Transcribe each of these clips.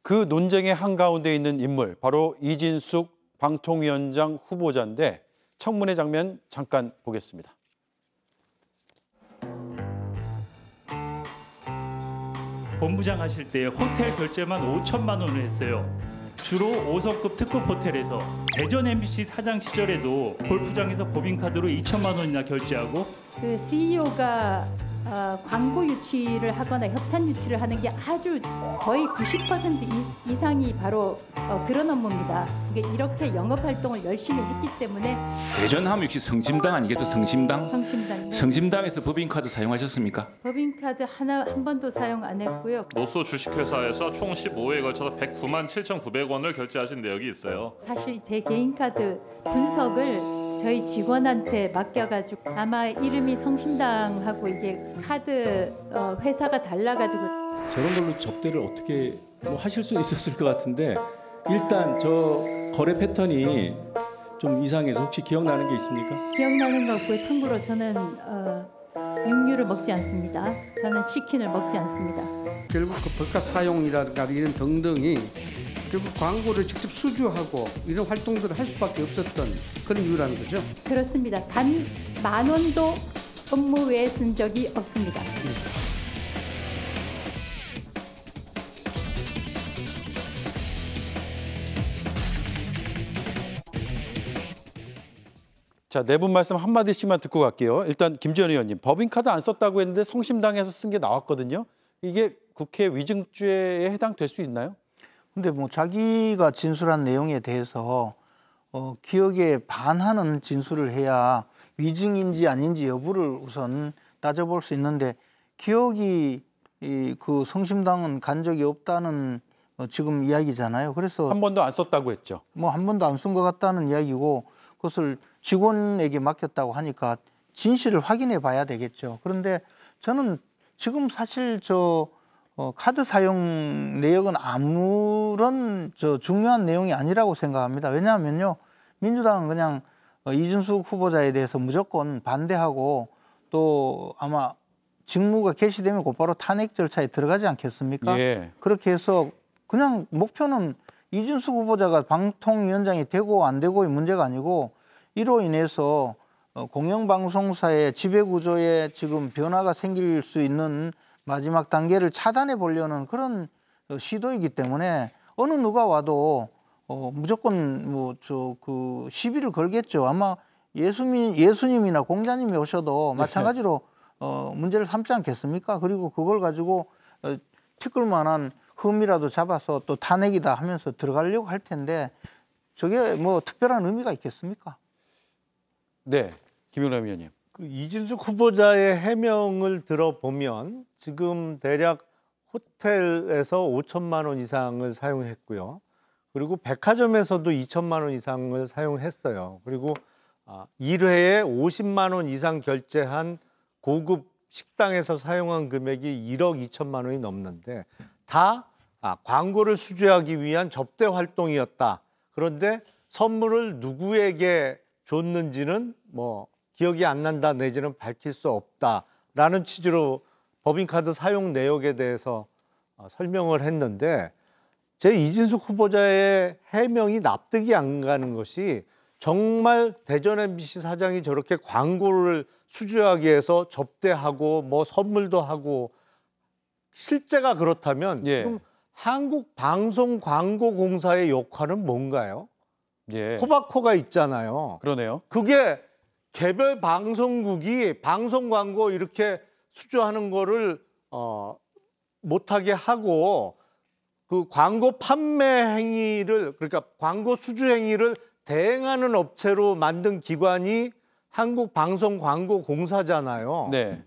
그 논쟁의 한가운데 있는 인물, 바로 이진숙 방통위원장 후보자인데 청문회 장면 잠깐 보겠습니다. 본부장 하실 때 호텔 결제만 5천만 원을 했어요. 주로 5성급 특급 호텔에서 대전 MBC 사장 시절에도 골프장에서 법인카드로 2천만 원이나 결제하고 그 CEO가 광고 유치를 하거나 협찬 유치를 하는 게 아주 거의 90% 이상이 바로 그런 업무입니다. 이렇게 영업 활동을 열심히 했기 때문에. 대전하면 역시 성심당 아니겠죠? 성심당? 성심당이요. 성심당에서 법인카드 사용하셨습니까? 법인카드 한 번도 사용 안 했고요. 노소 주식회사에서 총 15회에 걸쳐서 109만 7,900원을 결제하신 내역이 있어요. 사실 제 개인카드 분석을 저희 직원한테 맡겨가지고 아마 이름이 성심당하고 이게 카드 회사가 달라가지고 저런 걸로 접대를 어떻게 하실 수 있었을 것 같은데 일단 저 거래 패턴이 좀 이상해서 혹시 기억나는 게 있습니까? 기억나는 거 없고요. 참고로 저는 육류를 먹지 않습니다. 저는 치킨을 먹지 않습니다. 결국 그 벌가 사용이라든가 이런 등등이 결국 광고를 직접 수주하고 이런 활동들을 할 수밖에 없었던 그런 이유라는 거죠. 그렇습니다. 단 10,000원도 업무 외에 쓴 적이 없습니다. 자, 네 분 말씀 한마디씩만 듣고 갈게요. 일단 김지현 의원님, 법인카드 안 썼다고 했는데 성심당에서 쓴 게 나왔거든요. 이게 국회 위증죄에 해당될 수 있나요? 근데 뭐 자기가 진술한 내용에 대해서 기억에 반하는 진술을 해야 위증인지 아닌지 여부를 우선 따져볼 수 있는데 기억이 그 성심당은 간 적이 없다는 지금 이야기잖아요. 그래서 한 번도 안 썼다고 했죠. 뭐 한 번도 안 쓴 것 같다는 이야기고 그것을 직원에게 맡겼다고 하니까 진실을 확인해 봐야 되겠죠. 그런데 저는 지금 사실 카드 사용 내역은 아무런 중요한 내용이 아니라고 생각합니다. 왜냐하면요, 민주당은 그냥 이준숙 후보자에 대해서 무조건 반대하고 또 아마 직무가 개시되면 곧바로 탄핵 절차에 들어가지 않겠습니까? 예. 그렇게 해서 그냥 목표는 이준숙 후보자가 방통위원장이 되고 안 되고의 문제가 아니고 이로 인해서 공영방송사의 지배구조에 지금 변화가 생길 수 있는 마지막 단계를 차단해 보려는 그런 시도이기 때문에 어느 누가 와도 무조건 시비를 걸겠죠. 아마 예수님이나 공자님이 오셔도 마찬가지로 문제를 삼지 않겠습니까? 그리고 그걸 가지고 티끌만한 흠이라도 잡아서 또 탄핵이다 하면서 들어가려고 할 텐데 저게 뭐 특별한 의미가 있겠습니까? 네, 김용남 의원님. 그 이진숙 후보자의 해명을 들어보면 지금 대략 호텔에서 5천만 원 이상을 사용했고요. 그리고 백화점에서도 2천만 원 이상을 사용했어요. 그리고 1회에 50만 원 이상 결제한 고급 식당에서 사용한 금액이 1억 2천만 원이 넘는데 다 광고를 수주하기 위한 접대 활동이었다. 그런데 선물을 누구에게 줬는지는 뭐 기억이 안 난다 내지는 밝힐 수 없다라는 취지로 법인카드 사용 내역에 대해서 설명을 했는데 제 이진숙 후보자의 해명이 납득이 안 가는 것이 정말 대전 MBC 사장이 저렇게 광고를 수주하기 위해서 접대하고 뭐 선물도 하고 실제가 그렇다면 지금 한국방송광고공사의 역할은 뭔가요? 코바코가 있잖아요. 그러네요. 그게 개별 방송국이 방송 광고 이렇게 수주하는 거를 못하게 하고 그 광고 판매 행위를 그러니까 광고 수주 행위를 대행하는 업체로 만든 기관이 한국방송광고공사잖아요. 네.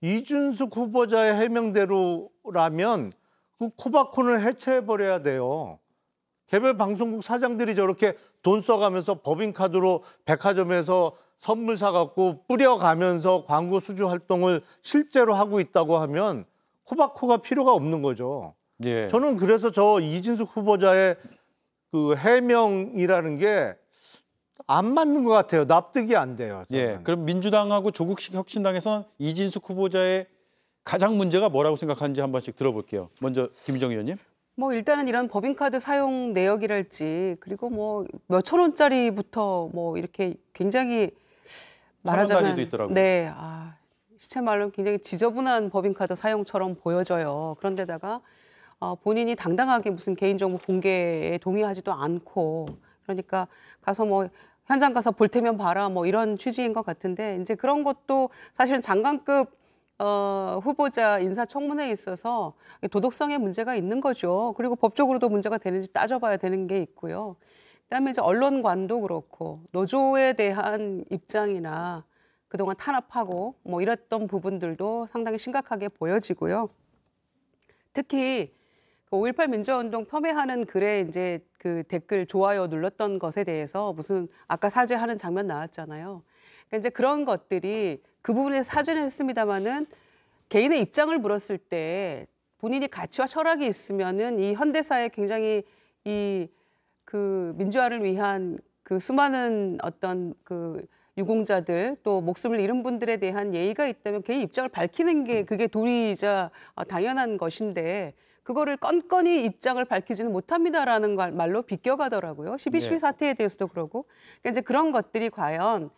이준숙 후보자의 해명대로라면 그 코바코는 해체해버려야 돼요. 개별 방송국 사장들이 저렇게 돈 써가면서 법인카드로 백화점에서 선물 사갖고 뿌려가면서 광고 수주 활동을 실제로 하고 있다고 하면 코바코가 필요가 없는 거죠. 예. 저는 그래서 저 이진숙 후보자의 그 해명이라는 게 안 맞는 것 같아요. 납득이 안 돼요. 저는. 예. 그럼 민주당하고 조국 혁신당에서는 이진숙 후보자의 가장 문제가 뭐라고 생각하는지 한 번씩 들어볼게요. 먼저 김희정 의원님. 뭐 일단은 이런 법인카드 사용 내역이랄지 그리고 뭐 몇천 원짜리부터 뭐 이렇게 굉장히 말하자면 단위도 있더라고요. 네, 시체 말로 굉장히 지저분한 법인카드 사용처럼 보여져요. 그런데다가 본인이 당당하게 무슨 개인정보 공개에 동의하지도 않고 그러니까 가서 뭐 현장 가서 볼 테면 봐라 뭐 이런 취지인 것 같은데 이제 그런 것도 사실은 장관급 후보자 인사청문회에 있어서 도덕성에 문제가 있는 거죠. 그리고 법적으로도 문제가 되는지 따져봐야 되는 게 있고요. 그다음에 이제 언론관도 그렇고 노조에 대한 입장이나 그동안 탄압하고 뭐 이랬던 부분들도 상당히 심각하게 보여지고요. 특히 5.18 민주화운동 폄훼하는 글에 이제 그 댓글 좋아요 눌렀던 것에 대해서 무슨 아까 사죄하는 장면 나왔잖아요. 그러니까 이제 그런 것들이 그 부분에 사죄는 했습니다마는 개인의 입장을 물었을 때 본인이 가치와 철학이 있으면은 이 현대사에 굉장히 그 민주화를 위한 그 수많은 어떤 그 유공자들 또 목숨을 잃은 분들에 대한 예의가 있다면 개인 입장을 밝히는 게 그게 도리이자 당연한 것인데 그거를 건건히 입장을 밝히지는 못합니다라는 말로 비껴가더라고요. 12.12 사태에 대해서도 그러고 그러니까 이제 그런 것들이 과연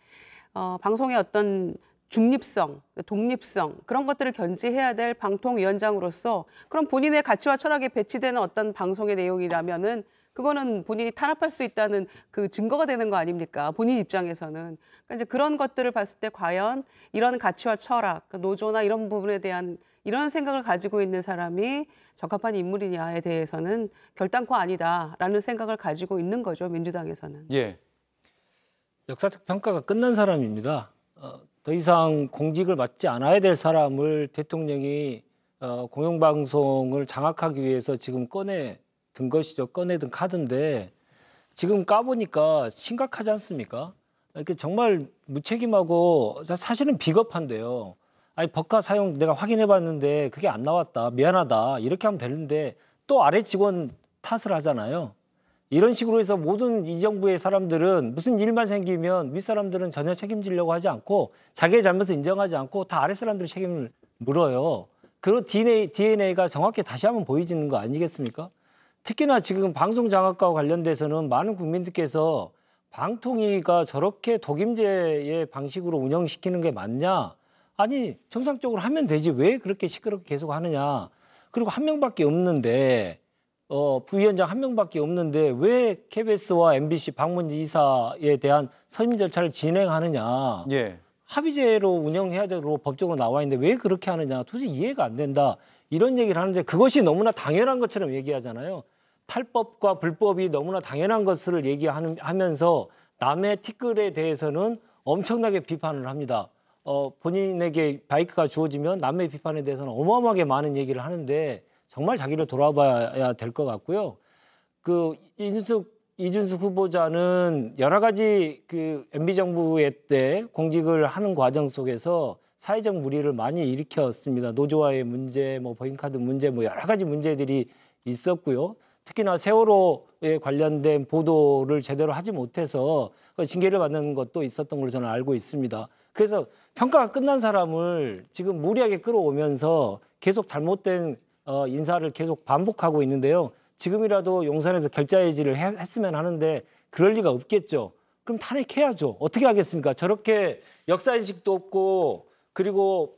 방송의 어떤 중립성, 독립성 그런 것들을 견지해야 될 방통위원장으로서 그럼 본인의 가치와 철학에 배치되는 어떤 방송의 내용이라면은 그거는 본인이 탄압할 수 있다는 그 증거가 되는 거 아닙니까? 본인 입장에서는. 그러니까 이제 그런 것들을 봤을 때 과연 이런 가치와 철학, 노조나 이런 부분에 대한 이런 생각을 가지고 있는 사람이 적합한 인물이냐에 대해서는 결단코 아니다라는 생각을 가지고 있는 거죠. 민주당에서는. 예. 역사적 평가가 끝난 사람입니다. 더 이상 공직을 맡지 않아야 될 사람을 대통령이 공영방송을 장악하기 위해서 지금 꺼내든 것이죠. 꺼내든 카드인데 지금 까보니까 심각하지 않습니까? 이렇게 정말 무책임하고 사실은 비겁한데요. 아니 법카 사용 내가 확인해봤는데 그게 안 나왔다. 미안하다. 이렇게 하면 되는데 또 아래 직원 탓을 하잖아요. 이런 식으로 해서 모든 이 정부의 사람들은 무슨 일만 생기면 윗사람들은 전혀 책임지려고 하지 않고 자기의 잘못을 인정하지 않고 다 아래 사람들의 책임을 물어요. 그 DNA가 정확히 다시 한번 보여지는 거 아니겠습니까? 특히나 지금 방송 장악과 관련돼서는 많은 국민들께서 방통위가 저렇게 독임제의 방식으로 운영시키는 게 맞냐? 아니 정상적으로 하면 되지 왜 그렇게 시끄럽게 계속 하느냐? 그리고 한 명밖에 없는데 부위원장 한 명밖에 없는데 왜 KBS와 MBC 박문지 이사에 대한 선임 절차를 진행하느냐? 예. 합의제로 운영해야 되도록 법적으로 나와 있는데 왜 그렇게 하느냐? 도저히 이해가 안 된다. 이런 얘기를 하는데 그것이 너무나 당연한 것처럼 얘기하잖아요. 탈법과 불법이 너무나 당연한 것을 얘기하면서 남의 티끌에 대해서는 엄청나게 비판을 합니다. 본인에게 바이크가 주어지면 남의 비판에 대해서는 어마어마하게 많은 얘기를 하는데 정말 자기를 돌아봐야 될 것 같고요. 그 이준석 후보자는 여러 가지 그 MB 정부의 때 공직을 하는 과정 속에서 사회적 물의를 많이 일으켰습니다. 노조와의 문제, 뭐 법인카드 문제, 뭐 여러 가지 문제들이 있었고요. 특히나 세월호에 관련된 보도를 제대로 하지 못해서 징계를 받는 것도 있었던 걸로 저는 알고 있습니다. 그래서 평가가 끝난 사람을 지금 무리하게 끌어오면서 계속 잘못된 인사를 계속 반복하고 있는데요. 지금이라도 용산에서 결자해지를 했으면 하는데 그럴 리가 없겠죠. 그럼 탄핵해야죠. 어떻게 하겠습니까? 저렇게 역사인식도 없고 그리고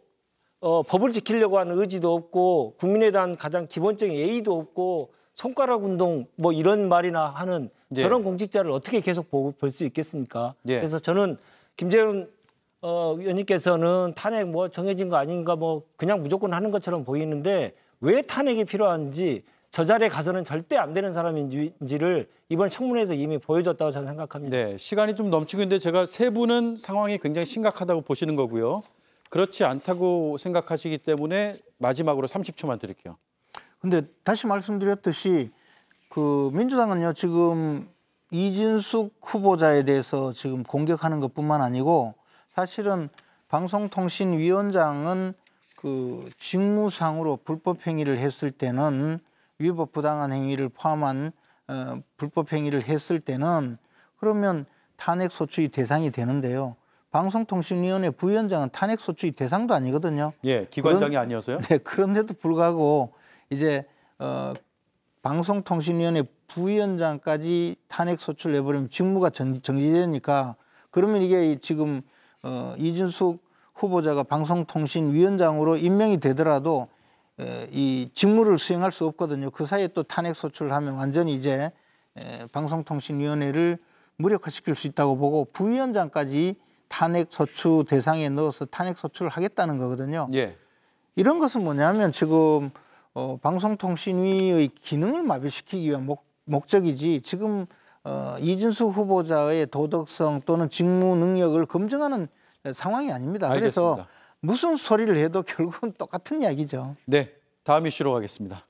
법을 지키려고 하는 의지도 없고 국민에 대한 가장 기본적인 예의도 없고 손가락 운동 뭐 이런 말이나 하는 저런 공직자를 어떻게 계속 볼 수 있겠습니까? 그래서 저는 김재현 의원님께서는 탄핵 뭐 정해진 거 아닌가 뭐 그냥 무조건 하는 것처럼 보이는데 왜 탄핵이 필요한지 저 자리에 가서는 절대 안 되는 사람인지를 이번 청문회에서 이미 보여줬다고 저는 생각합니다. 네, 시간이 좀 넘치고 있는데 제가 세 분은 상황이 굉장히 심각하다고 보시는 거고요. 그렇지 않다고 생각하시기 때문에 마지막으로 30초만 드릴게요. 근데 다시 말씀드렸듯이 그 민주당은요 지금 이준석 후보자에 대해서 지금 공격하는 것뿐만 아니고 사실은 방송통신위원장은 그 직무상으로 불법 행위를 했을 때는 위법 부당한 행위를 포함한 불법 행위를 했을 때는 그러면 탄핵 소추의 대상이 되는데요. 방송통신위원회 부위원장은 탄핵 소추의 대상도 아니거든요. 예, 기관장이 아니어서요? 네, 그런데도 불구하고 이제 방송통신위원회 부위원장까지 탄핵 소추를 내버리면 직무가 정지되니까 그러면 이게 지금 이준숙 후보자가 방송통신위원장으로 임명이 되더라도 이 직무를 수행할 수 없거든요. 그 사이에 또 탄핵 소추를 하면 완전히 이제 방송통신위원회를 무력화시킬 수 있다고 보고 부위원장까지 탄핵 소추 대상에 넣어서 탄핵 소추를 하겠다는 거거든요. 예. 이런 것은 뭐냐면 지금 방송통신위의 기능을 마비시키기 위한 목적이지 지금 이준숙 후보자의 도덕성 또는 직무 능력을 검증하는 상황이 아닙니다. 알겠습니다. 그래서 무슨 소리를 해도 결국은 똑같은 이야기죠. 네, 다음 이슈로 가겠습니다.